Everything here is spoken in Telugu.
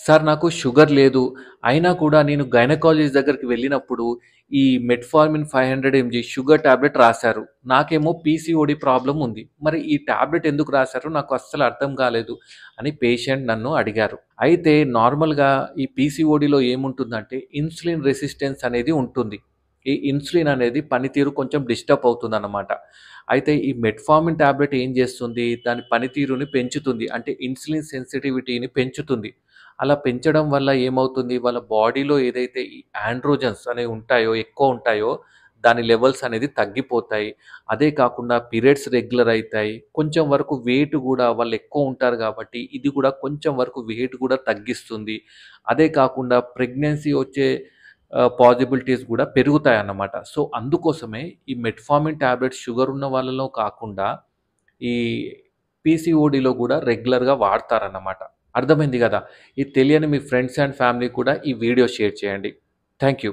సార్ నాకు షుగర్ లేదు. అయినా కూడా నేను గైనకాలజిస్ట్ దగ్గరికి వెళ్ళినప్పుడు ఈ మెట్ఫార్మిన్ 500 ఎంజీ షుగర్ టాబ్లెట్ రాశారు. నాకేమో పీసీఓడీ ప్రాబ్లమ్ ఉంది. మరి ఈ టాబ్లెట్ ఎందుకు రాశారో నాకు అస్సలు అర్థం కాలేదు అని పేషెంట్ నన్ను అడిగారు. అయితే నార్మల్‌గా ఈ పీసీఓడీలో ఏముంటుందంటే ఇన్సులిన్ రెసిస్టెన్స్ అనేది ఉంటుంది. ఈ ఇన్సులిన్ అనేది పనితీరు కొంచెం డిస్టర్బ్ అవుతుందన్నమాట. అయితే ఈ మెట్ఫార్మిన్ టాబ్లెట్ ఏం చేస్తుంది? దాని పనితీరుని పెంచుతుంది. అంటే ఇన్సులిన్ సెన్సిటివిటీని పెంచుతుంది. అలా పెంచడం వల్ల ఏమవుతుంది? వాళ్ళ బాడీలో ఏదైతే ఈ ఆండ్రోజన్స్ అనేవి ఉంటాయో, ఎక్కువ ఉంటాయో, దాని లెవెల్స్ అనేది తగ్గిపోతాయి. అదే కాకుండా పీరియడ్స్ రెగ్యులర్ అయితాయి. కొంచెం వరకు వెయిట్ గూడా వాళ్ళు ఎక్కువ ఉంటారు గాబట్టి, ఇది గూడా కొంచెం వరకు వెయిట్ గూడా తగ్గిస్తుంది. అదే కాకుండా ప్రెగ్నెన్సీ వచ్చే పాజిబిలిటీస్ గూడా పెరుగుతాయన్నమాట. సో, అందుకోసమే ఈ మెట్ఫార్మిన్ టాబ్లెట్స్ షుగర్ ఉన్న వాళ్ళలో కాకుండా, ఈ పీసీఓడీలో గూడా రెగ్యులర్‌గా వాడతారన్నమాట. అర్థమైంది గదా! ఇది తెలియని మీ ఫ్రెండ్స్ అండ్ ఫ్యామిలీకి కూడా ఈ వీడియో షేర్ చేయండి. Thank you.